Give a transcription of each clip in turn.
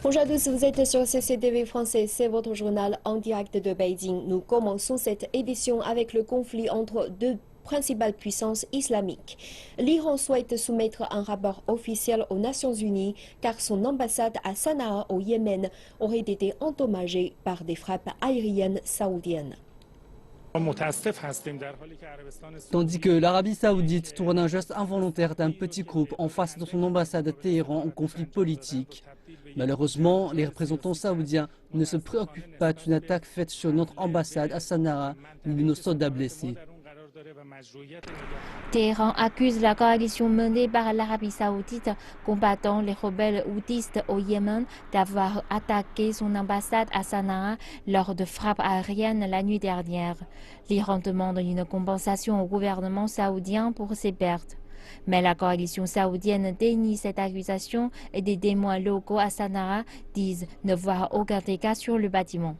Bonjour à tous, vous êtes sur CCTV français, c'est votre journal en direct de Beijing. Nous commençons cette édition avec le conflit entre deux principales puissances islamiques. L'Iran souhaite soumettre un rapport officiel aux Nations Unies car son ambassade à Sanaa au Yémen aurait été endommagée par des frappes aériennes saoudiennes. Tandis que l'Arabie Saoudite tourne un geste involontaire d'un petit groupe en face de son ambassade à Téhéran en conflit politique. Malheureusement, les représentants saoudiens ne se préoccupent pas d'une attaque faite sur notre ambassade à Sanaa ni de nos soldats blessés. Téhéran accuse la coalition menée par l'Arabie Saoudite combattant les rebelles houthistes au Yémen d'avoir attaqué son ambassade à Sanaa lors de frappes aériennes la nuit dernière. L'Iran demande une compensation au gouvernement saoudien pour ses pertes. Mais la coalition saoudienne dénie cette accusation et des témoins locaux à Sanaa disent ne voir aucun dégât sur le bâtiment.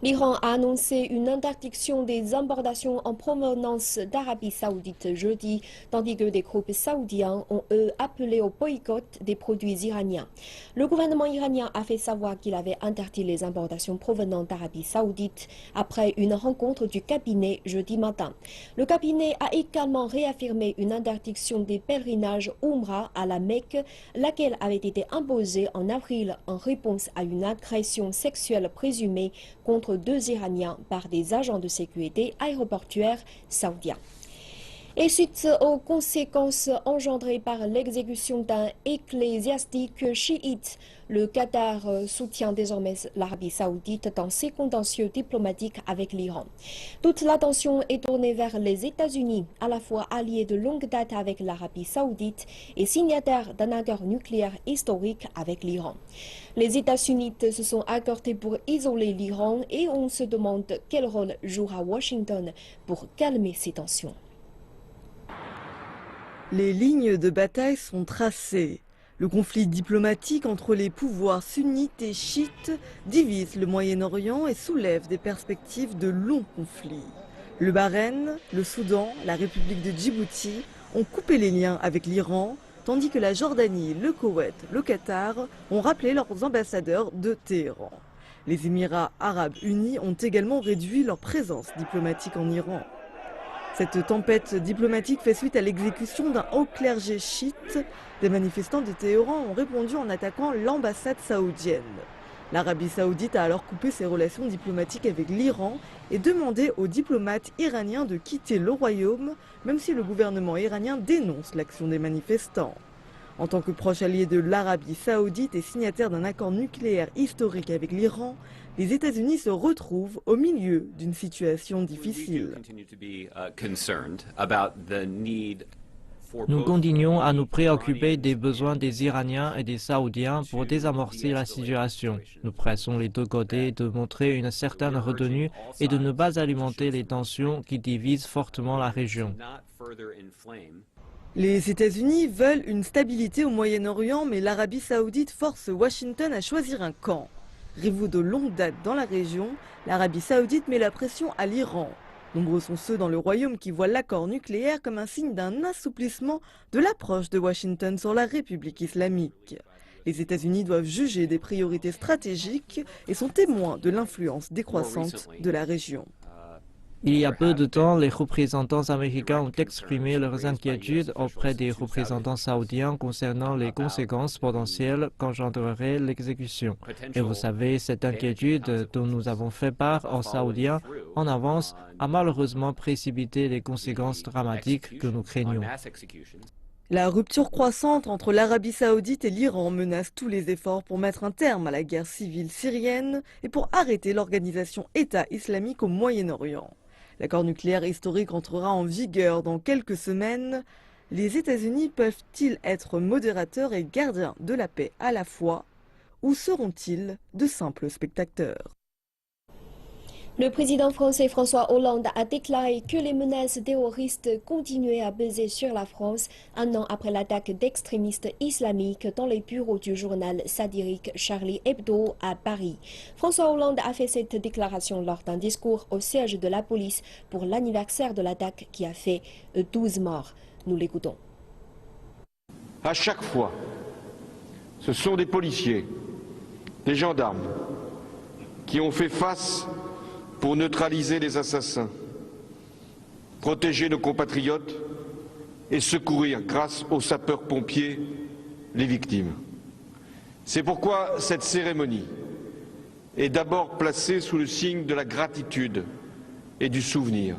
L'Iran a annoncé une interdiction des importations en provenance d'Arabie Saoudite jeudi, tandis que des groupes saoudiens ont eux appelé au boycott des produits iraniens. Le gouvernement iranien a fait savoir qu'il avait interdit les importations provenant d'Arabie Saoudite après une rencontre du cabinet jeudi matin. Le cabinet a également réaffirmé une interdiction des pèlerinages Umrah à la Mecque, laquelle avait été imposée en avril en réponse à une agression sexuelle présumée contre deux Iraniens par des agents de sécurité aéroportuaires saoudiens. Et suite aux conséquences engendrées par l'exécution d'un ecclésiastique chiite, le Qatar soutient désormais l'Arabie Saoudite dans ses contentieux diplomatiques avec l'Iran. Toute l'attention est tournée vers les États-Unis, à la fois alliés de longue date avec l'Arabie Saoudite et signataires d'un accord nucléaire historique avec l'Iran. Les États sunnites se sont accordés pour isoler l'Iran et on se demande quel rôle jouera Washington pour calmer ces tensions. Les lignes de bataille sont tracées. Le conflit diplomatique entre les pouvoirs sunnites et chiites divise le Moyen-Orient et soulève des perspectives de longs conflits. Le Bahreïn, le Soudan, la République de Djibouti ont coupé les liens avec l'Iran, tandis que la Jordanie, le Koweït, le Qatar ont rappelé leurs ambassadeurs de Téhéran. Les Émirats arabes unis ont également réduit leur présence diplomatique en Iran. Cette tempête diplomatique fait suite à l'exécution d'un haut clergé chiite. Des manifestants de Téhéran ont répondu en attaquant l'ambassade saoudienne. L'Arabie saoudite a alors coupé ses relations diplomatiques avec l'Iran et demandé aux diplomates iraniens de quitter le royaume, même si le gouvernement iranien dénonce l'action des manifestants. En tant que proche allié de l'Arabie saoudite et signataire d'un accord nucléaire historique avec l'Iran, les États-Unis se retrouvent au milieu d'une situation difficile. Nous continuons à nous préoccuper des besoins des Iraniens et des Saoudiens pour désamorcer la situation. Nous pressons les deux côtés de montrer une certaine retenue et de ne pas alimenter les tensions qui divisent fortement la région. Les États-Unis veulent une stabilité au Moyen-Orient, mais l'Arabie saoudite force Washington à choisir un camp. Rivaux de longue date dans la région, l'Arabie saoudite met la pression à l'Iran. Nombreux sont ceux dans le royaume qui voient l'accord nucléaire comme un signe d'un assouplissement de l'approche de Washington sur la République islamique. Les États-Unis doivent juger des priorités stratégiques et sont témoins de l'influence décroissante de la région. Il y a peu de temps, les représentants américains ont exprimé leurs inquiétudes auprès des représentants saoudiens concernant les conséquences potentielles qu'engendrerait l'exécution. Et vous savez, cette inquiétude dont nous avons fait part aux Saoudiens en avance a malheureusement précipité les conséquences dramatiques que nous craignons. La rupture croissante entre l'Arabie saoudite et l'Iran menace tous les efforts pour mettre un terme à la guerre civile syrienne et pour arrêter l'organisation État islamique au Moyen-Orient. L'accord nucléaire historique entrera en vigueur dans quelques semaines. Les États-Unis peuvent-ils être modérateurs et gardiens de la paix à la fois, ou seront-ils de simples spectateurs ? Le président français François Hollande a déclaré que les menaces terroristes continuaient à peser sur la France un an après l'attaque d'extrémistes islamiques dans les bureaux du journal satirique Charlie Hebdo à Paris. François Hollande a fait cette déclaration lors d'un discours au siège de la police pour l'anniversaire de l'attaque qui a fait 12 morts. Nous l'écoutons. À chaque fois, Ce sont des policiers, des gendarmes, qui ont fait face pour neutraliser les assassins, protéger nos compatriotes et secourir, grâce aux sapeurs-pompiers, les victimes. C'est pourquoi cette cérémonie est d'abord placée sous le signe de la gratitude et du souvenir.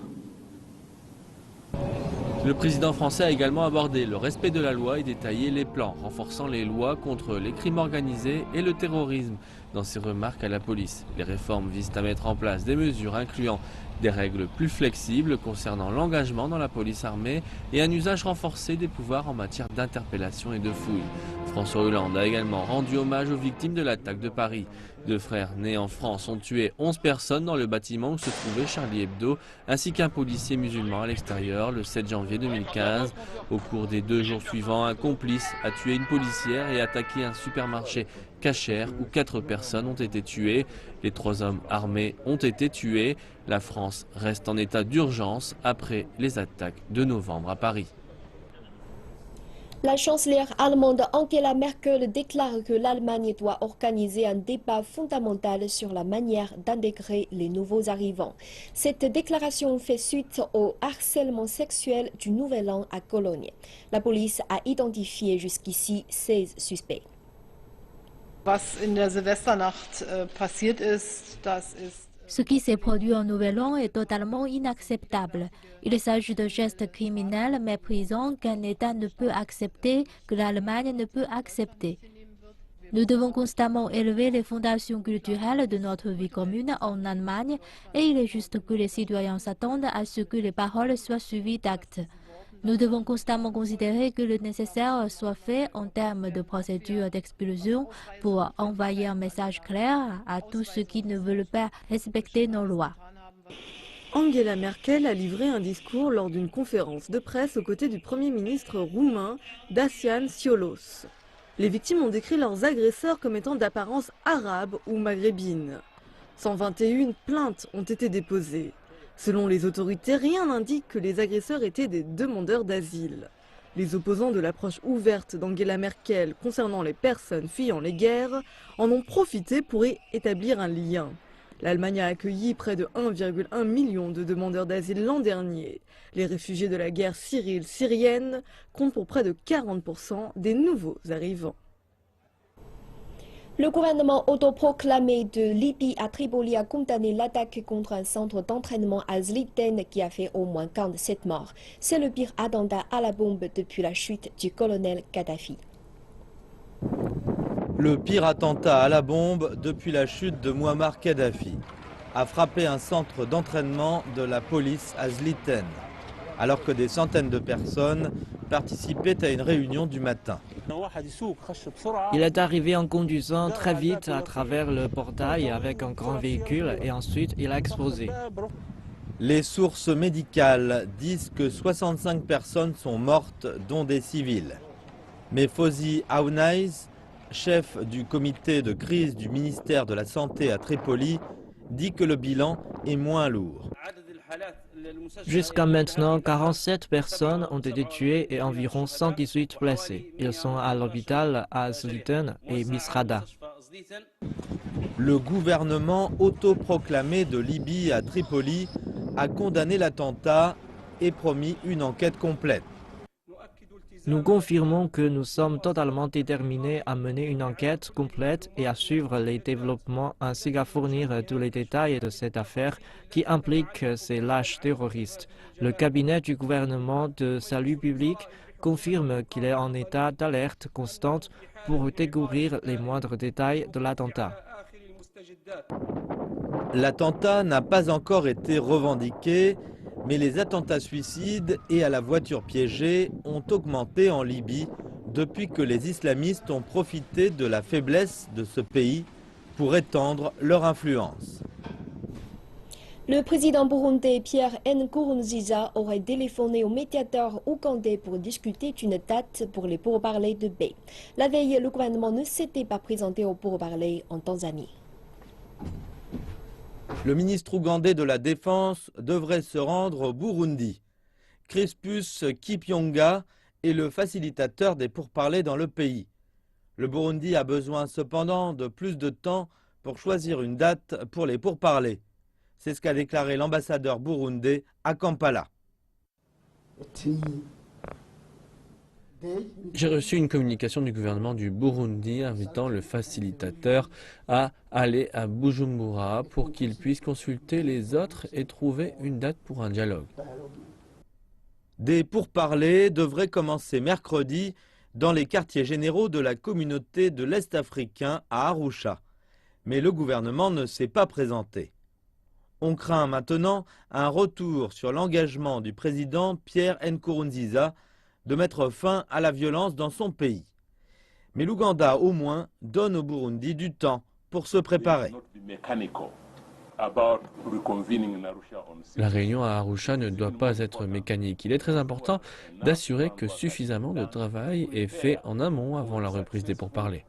Le président français a également abordé le respect de la loi et détaillé les plans renforçant les lois contre les crimes organisés et le terrorisme. Dans ses remarques à la police, les réformes visent à mettre en place des mesures incluant des règles plus flexibles concernant l'engagement dans la police armée et un usage renforcé des pouvoirs en matière d'interpellation et de fouille. François Hollande a également rendu hommage aux victimes de l'attaque de Paris. 2 frères nés en France ont tué 11 personnes dans le bâtiment où se trouvait Charlie Hebdo, ainsi qu'un policier musulman à l'extérieur le 7 janvier 2015. Au cours des 2 jours suivants, un complice a tué une policière et attaqué un supermarché Cacher où 4 personnes ont été tuées. Les 3 hommes armés ont été tués. La France reste en état d'urgence après les attaques de novembre à Paris. La chancelière allemande Angela Merkel déclare que l'Allemagne doit organiser un débat fondamental sur la manière d'intégrer les nouveaux arrivants. Cette déclaration fait suite au harcèlement sexuel du Nouvel An à Cologne. La police a identifié jusqu'ici 16 suspects. Was in der Silvesternacht passiert ist, das ist Ce qui s'est produit en Nouvel An est totalement inacceptable. Il s'agit de gestes criminels méprisants qu'un État ne peut accepter, que l'Allemagne ne peut accepter. Nous devons constamment élever les fondations culturelles de notre vie commune en Allemagne et il est juste que les citoyens s'attendent à ce que les paroles soient suivies d'actes. Nous devons constamment considérer que le nécessaire soit fait en termes de procédure d'expulsion pour envoyer un message clair à tous ceux qui ne veulent pas respecter nos lois. Angela Merkel a livré un discours lors d'une conférence de presse aux côtés du Premier ministre roumain Dacian Cioloș. Les victimes ont décrit leurs agresseurs comme étant d'apparence arabe ou maghrébine. 121 plaintes ont été déposées. Selon les autorités, rien n'indique que les agresseurs étaient des demandeurs d'asile. Les opposants de l'approche ouverte d'Angela Merkel concernant les personnes fuyant les guerres en ont profité pour y établir un lien. L'Allemagne a accueilli près de 1,1 million de demandeurs d'asile l'an dernier. Les réfugiés de la guerre syrienne comptent pour près de 40% des nouveaux arrivants. Le gouvernement autoproclamé de Libye à Tripoli a condamné l'attaque contre un centre d'entraînement à Zliten qui a fait au moins 47 morts. C'est le pire attentat à la bombe depuis la chute du colonel Kadhafi. Le pire attentat à la bombe depuis la chute de Mouammar Kadhafi a frappé un centre d'entraînement de la police à Zliten, alors que des centaines de personnes participaient à une réunion du matin. Il est arrivé en conduisant très vite à travers le portail avec un grand véhicule et ensuite il a explosé. Les sources médicales disent que 65 personnes sont mortes, dont des civils. Mais Fawzi Aounaiz, chef du comité de crise du ministère de la Santé à Tripoli, dit que le bilan est moins lourd. Jusqu'à maintenant, 47 personnes ont été tuées et environ 118 blessés. Ils sont à l'hôpital à Zliten et Misrada. Le gouvernement autoproclamé de Libye à Tripoli a condamné l'attentat et promis une enquête complète. Nous confirmons que nous sommes totalement déterminés à mener une enquête complète et à suivre les développements ainsi qu'à fournir tous les détails de cette affaire qui implique ces lâches terroristes. Le cabinet du gouvernement de salut public confirme qu'il est en état d'alerte constante pour découvrir les moindres détails de l'attentat. L'attentat n'a pas encore été revendiqué, mais les attentats suicides et à la voiture piégée ont augmenté en Libye depuis que les islamistes ont profité de la faiblesse de ce pays pour étendre leur influence. Le président burundais Pierre Nkurunziza aurait téléphoné au médiateur ougandais pour discuter d'une date pour les pourparlers de paix. La veille, le gouvernement ne s'était pas présenté aux pourparlers en Tanzanie. Le ministre ougandais de la Défense devrait se rendre au Burundi. Crispus Kipyonga est le facilitateur des pourparlers dans le pays. Le Burundi a besoin cependant de plus de temps pour choisir une date pour les pourparlers. C'est ce qu'a déclaré l'ambassadeur burundais à Kampala. J'ai reçu une communication du gouvernement du Burundi invitant le facilitateur à aller à Bujumbura pour qu'il puisse consulter les autres et trouver une date pour un dialogue. Des pourparlers devraient commencer mercredi dans les quartiers généraux de la communauté de l'Est africain à Arusha. Mais le gouvernement ne s'est pas présenté. On craint maintenant un retour sur l'engagement du président Pierre Nkurunziza de mettre fin à la violence dans son pays. Mais l'Ouganda, au moins, donne au Burundi du temps pour se préparer. La réunion à Arusha ne doit pas être mécanique. Il est très important d'assurer que suffisamment de travail est fait en amont avant la reprise des pourparlers.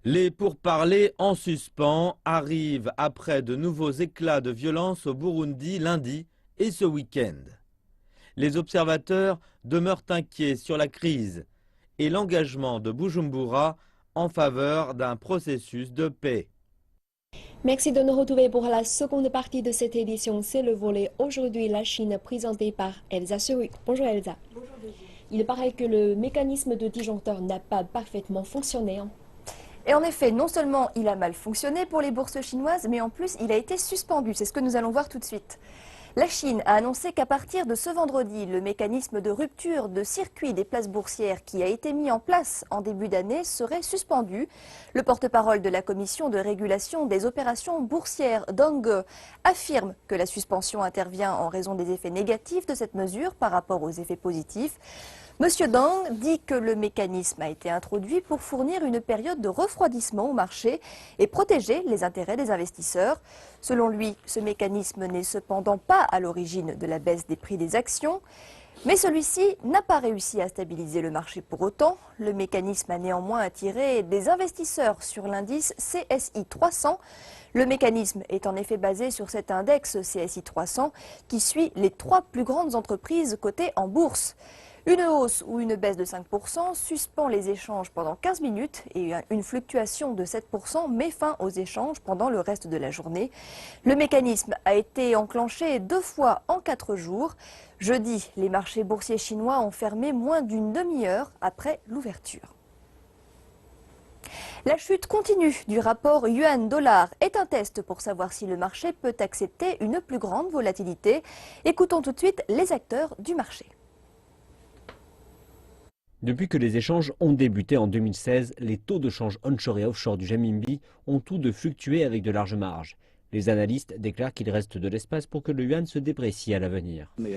Les pourparlers en suspens arrivent après de nouveaux éclats de violence au Burundi lundi et ce week-end. Les observateurs demeurent inquiets sur la crise et l'engagement de Bujumbura en faveur d'un processus de paix. Merci de nous retrouver pour la seconde partie de cette édition. C'est le volet Aujourd'hui la Chine présenté par Elsa Seru. Bonjour Elsa. Bonjour. Il paraît que le mécanisme de disjoncteur n'a pas parfaitement fonctionné. Et en effet, non seulement il a mal fonctionné pour les bourses chinoises, mais en plus il a été suspendu. C'est ce que nous allons voir tout de suite. La Chine a annoncé qu'à partir de ce vendredi, le mécanisme de rupture de circuit des places boursières qui a été mis en place en début d'année serait suspendu. Le porte-parole de la commission de régulation des opérations boursières, Dong Ge, affirme que la suspension intervient en raison des effets négatifs de cette mesure par rapport aux effets positifs. Monsieur Dong dit que le mécanisme a été introduit pour fournir une période de refroidissement au marché et protéger les intérêts des investisseurs. Selon lui, ce mécanisme n'est cependant pas à l'origine de la baisse des prix des actions. Mais celui-ci n'a pas réussi à stabiliser le marché pour autant. Le mécanisme a néanmoins attiré des investisseurs sur l'indice CSI 300. Le mécanisme est en effet basé sur cet index CSI 300 qui suit les 3 plus grandes entreprises cotées en bourse. Une hausse ou une baisse de 5% suspend les échanges pendant 15 minutes et une fluctuation de 7% met fin aux échanges pendant le reste de la journée. Le mécanisme a été enclenché 2 fois en 4 jours. Jeudi, les marchés boursiers chinois ont fermé moins d'une demi-heure après l'ouverture. La chute continue du rapport yuan-dollar est un test pour savoir si le marché peut accepter une plus grande volatilité. Écoutons tout de suite les acteurs du marché. Depuis que les échanges ont débuté en 2016, les taux de change onshore et offshore du renminbi ont tous deux fluctué avec de larges marges. Les analystes déclarent qu'il reste de l'espace pour que le yuan se déprécie à l'avenir. Le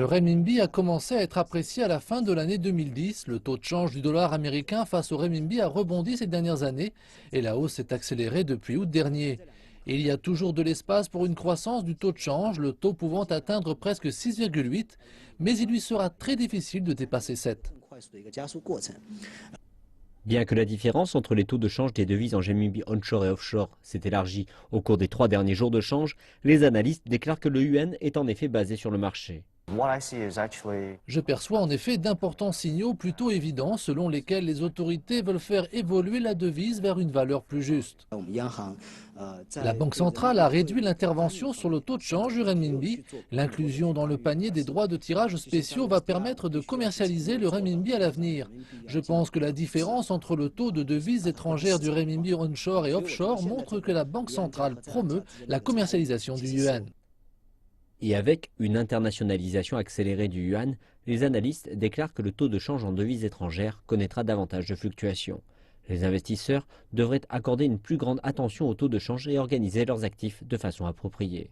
renminbi a commencé à être apprécié à la fin de l'année 2010. Le taux de change du dollar américain face au renminbi a rebondi ces dernières années et la hausse s'est accélérée depuis août dernier. Il y a toujours de l'espace pour une croissance du taux de change, le taux pouvant atteindre presque 6,8, mais il lui sera très difficile de dépasser 7. Bien que la différence entre les taux de change des devises en renminbi onshore et offshore s'est élargie au cours des 3 derniers jours de change, les analystes déclarent que le yuan est en effet basé sur le marché. Je perçois en effet d'importants signaux plutôt évidents selon lesquels les autorités veulent faire évoluer la devise vers une valeur plus juste. La Banque centrale a réduit l'intervention sur le taux de change du renminbi. L'inclusion dans le panier des droits de tirage spéciaux va permettre de commercialiser le renminbi à l'avenir. Je pense que la différence entre le taux de devises étrangères du renminbi onshore et offshore montre que la Banque centrale promeut la commercialisation du yuan. Et avec une internationalisation accélérée du yuan, les analystes déclarent que le taux de change en devises étrangères connaîtra davantage de fluctuations. Les investisseurs devraient accorder une plus grande attention au taux de change et organiser leurs actifs de façon appropriée.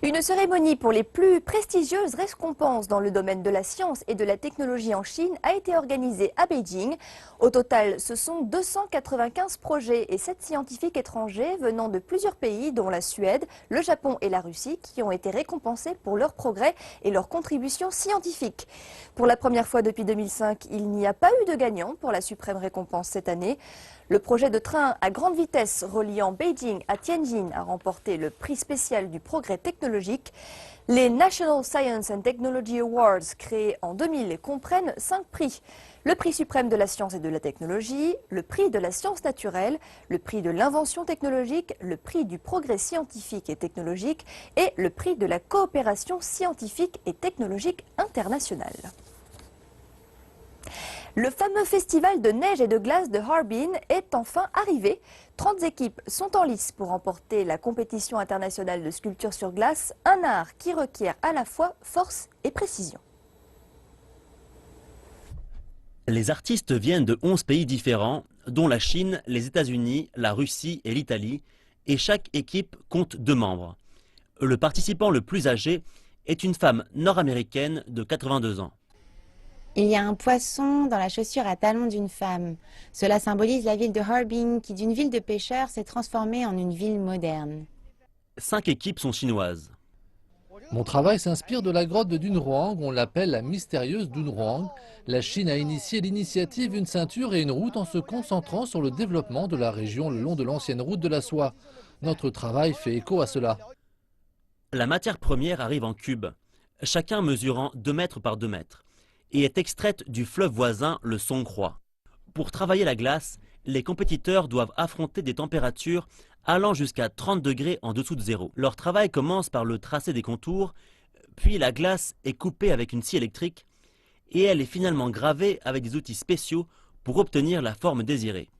Une cérémonie pour les plus prestigieuses récompenses dans le domaine de la science et de la technologie en Chine a été organisée à Beijing. Au total, ce sont 295 projets et 7 scientifiques étrangers venant de plusieurs pays, dont la Suède, le Japon et la Russie, qui ont été récompensés pour leurs progrès et leurs contributions scientifiques. Pour la première fois depuis 2005, il n'y a pas eu de gagnant pour la suprême récompense cette année. Le projet de train à grande vitesse reliant Beijing à Tianjin a remporté le prix spécial du progrès technologique. Les National Science and Technology Awards, créés en 2000, comprennent 5 prix. Le prix suprême de la science et de la technologie, le prix de la science naturelle, le prix de l'invention technologique, le prix du progrès scientifique et technologique et le prix de la coopération scientifique et technologique internationale. Le fameux festival de neige et de glace de Harbin est enfin arrivé. 30 équipes sont en lice pour remporter la compétition internationale de sculpture sur glace, un art qui requiert à la fois force et précision. Les artistes viennent de 11 pays différents, dont la Chine, les États-Unis, la Russie et l'Italie, et chaque équipe compte 2 membres. Le participant le plus âgé est une femme nord-américaine de 82 ans. Il y a un poisson dans la chaussure à talons d'une femme. Cela symbolise la ville de Harbin qui, d'une ville de pêcheurs, s'est transformée en une ville moderne. 5 équipes sont chinoises. Mon travail s'inspire de la grotte de Dunhuang, on l'appelle la mystérieuse Dunhuang. La Chine a initié l'initiative Une ceinture et une route en se concentrant sur le développement de la région le long de l'ancienne route de la soie. Notre travail fait écho à cela. La matière première arrive en cubes, chacun mesurant 2 mètres par 2 mètres, et est extraite du fleuve voisin, le Songkhua. Pour travailler la glace, les compétiteurs doivent affronter des températures allant jusqu'à 30 degrés en dessous de zéro. Leur travail commence par le tracé des contours, puis la glace est coupée avec une scie électrique et elle est finalement gravée avec des outils spéciaux pour obtenir la forme désirée.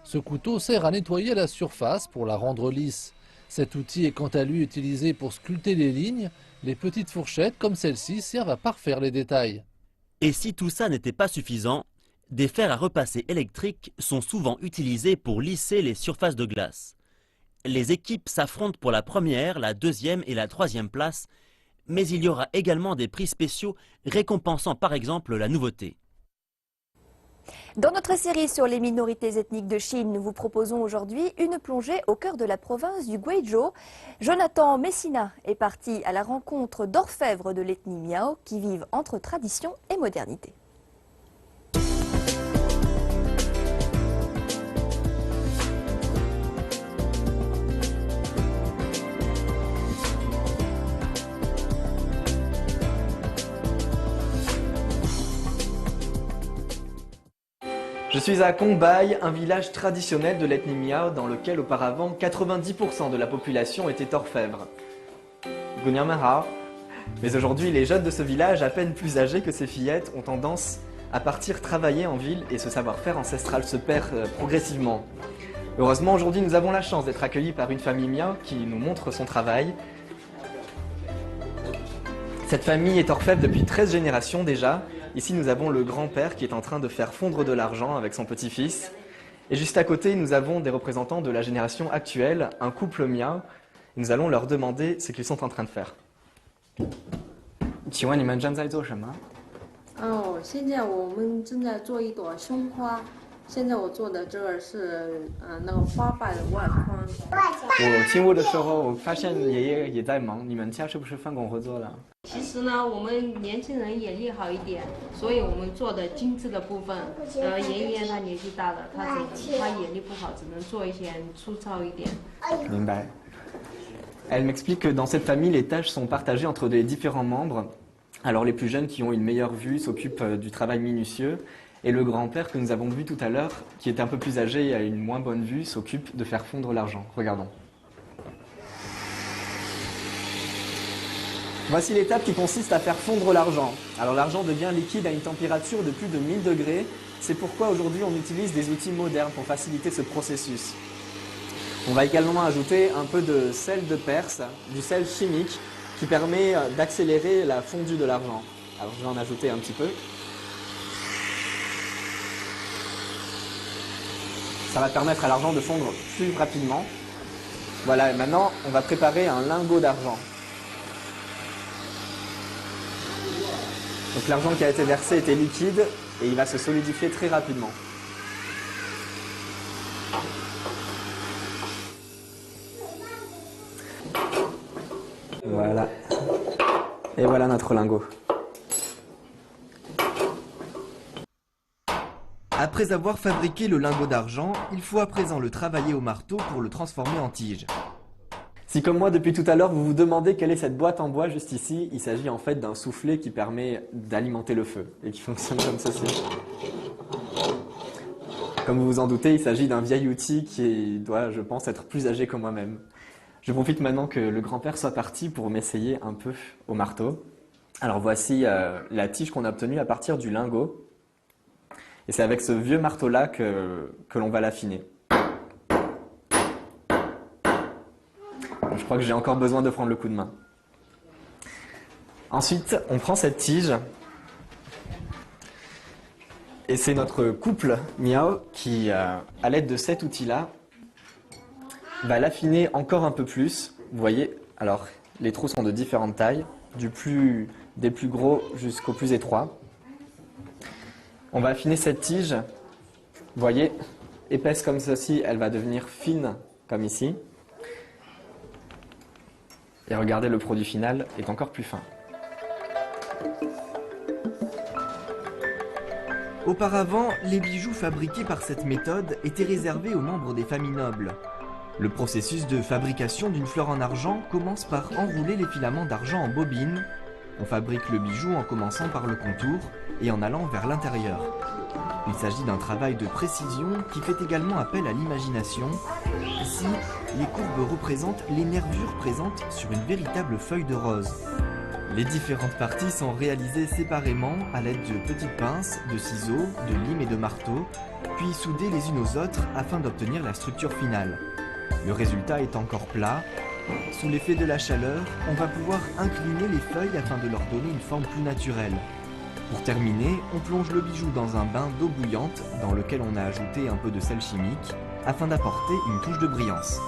Ce couteau sert à nettoyer la surface pour la rendre lisse. Cet outil est quant à lui utilisé pour sculpter les lignes. Les petites fourchettes comme celle-ci servent à parfaire les détails. Et si tout ça n'était pas suffisant, des fers à repasser électriques sont souvent utilisés pour lisser les surfaces de glace. Les équipes s'affrontent pour la première, la deuxième et la troisième place, mais il y aura également des prix spéciaux récompensant par exemple la nouveauté. Dans notre série sur les minorités ethniques de Chine, nous vous proposons aujourd'hui une plongée au cœur de la province du Guizhou. Jonathan Messina est parti à la rencontre d'orfèvres de l'ethnie Miao qui vivent entre tradition et modernité. Je suis à Kongbai, un village traditionnel de l'ethnie Miao dans lequel auparavant 90% de la population était orfèvre. Mais aujourd'hui, les jeunes de ce village, à peine plus âgés que ces fillettes, ont tendance à partir travailler en ville et ce savoir-faire ancestral se perd progressivement. Heureusement, aujourd'hui, nous avons la chance d'être accueillis par une famille Miao qui nous montre son travail. Cette famille est orfèvre depuis 13 générations déjà. Ici, nous avons le grand-père qui est en train de faire fondre de l'argent avec son petit-fils. Et juste à côté, nous avons des représentants de la génération actuelle, un couple Miao. Nous allons leur demander ce qu'ils sont en train de faire. 请问你们正在做什么？现在我们正在做一朵胸花。现在我做的这个是那个花瓣的外框。我进屋的时候，我发现爷爷也在忙。你们家是不是分工合作的？其实呢，我们年轻人眼力好一点，所以我们做的精致的部分，爷爷他年纪大了，他眼力不好，只能做一些粗糙一点。明白。Elle m'explique que dans cette famille, les tâches sont partagées entre les différents membres. Alors les plus jeunes qui ont une meilleure vue s'occupent du travail minutieux. Et le grand-père que nous avons vu tout à l'heure, qui était un peu plus âgé et a une moins bonne vue, s'occupe de faire fondre l'argent. Regardons. Voici l'étape qui consiste à faire fondre l'argent. Alors l'argent devient liquide à une température de plus de 1000 degrés. C'est pourquoi aujourd'hui on utilise des outils modernes pour faciliter ce processus. On va également ajouter un peu de sel de Perse, du sel chimique, qui permet d'accélérer la fondue de l'argent. Alors je vais en ajouter un petit peu. Ça va permettre à l'argent de fondre plus rapidement. Voilà, et maintenant on va préparer un lingot d'argent. Donc l'argent qui a été versé était liquide et il va se solidifier très rapidement. Voilà. Et voilà notre lingot. Après avoir fabriqué le lingot d'argent, il faut à présent le travailler au marteau pour le transformer en tige. Si comme moi depuis tout à l'heure vous vous demandez quelle est cette boîte en bois juste ici, il s'agit en fait d'un soufflet qui permet d'alimenter le feu et qui fonctionne comme ceci. Comme vous vous en doutez, il s'agit d'un vieil outil qui doit, je pense, être plus âgé que moi-même. Je profite maintenant que le grand-père soit parti pour m'essayer un peu au marteau. Alors voici la tige qu'on a obtenue à partir du lingot. Et c'est avec ce vieux marteau-là que l'on va l'affiner. Je crois que j'ai encore besoin de prendre le coup de main. Ensuite, on prend cette tige. Et c'est notre couple Miao qui, à l'aide de cet outil-là, va l'affiner encore un peu plus. Vous voyez, alors les trous sont de différentes tailles, des plus gros jusqu'au plus étroit. On va affiner cette tige. Vous voyez, épaisse comme ceci, elle va devenir fine comme ici. Et regardez, le produit final est encore plus fin. Auparavant, les bijoux fabriqués par cette méthode étaient réservés aux membres des familles nobles. Le processus de fabrication d'une fleur en argent commence par enrouler les filaments d'argent en bobine. On fabrique le bijou en commençant par le contour et en allant vers l'intérieur. Il s'agit d'un travail de précision qui fait également appel à l'imagination. Ici, les courbes représentent les nervures présentes sur une véritable feuille de rose. Les différentes parties sont réalisées séparément à l'aide de petites pinces, de ciseaux, de limes et de marteaux, puis soudées les unes aux autres afin d'obtenir la structure finale. Le résultat est encore plat. Sous l'effet de la chaleur, on va pouvoir incliner les feuilles afin de leur donner une forme plus naturelle. Pour terminer, on plonge le bijou dans un bain d'eau bouillante dans lequel on a ajouté un peu de sel chimique afin d'apporter une touche de brillance.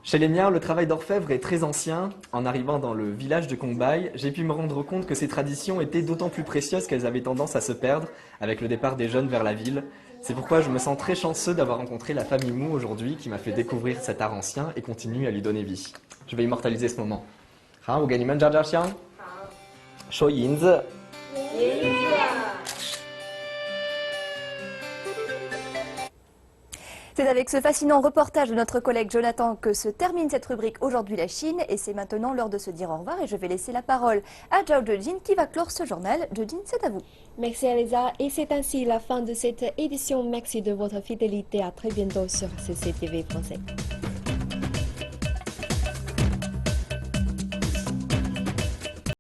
Chez les miens, le travail d'orfèvre est très ancien. En arrivant dans le village de Kongbai, j'ai pu me rendre compte que ces traditions étaient d'autant plus précieuses qu'elles avaient tendance à se perdre avec le départ des jeunes vers la ville. C'est pourquoi je me sens très chanceux d'avoir rencontré la famille Mu aujourd'hui qui m'a fait découvrir cet art ancien et continue à lui donner vie. Je vais immortaliser ce moment. C'est avec ce fascinant reportage de notre collègue Jonathan que se termine cette rubrique Aujourd'hui la Chine. Et c'est maintenant l'heure de se dire au revoir et je vais laisser la parole à Zhao Zhejin qui va clore ce journal. Zhejin, c'est à vous. Merci Elisa. Et c'est ainsi la fin de cette édition. Merci de votre fidélité. À très bientôt sur CCTV français.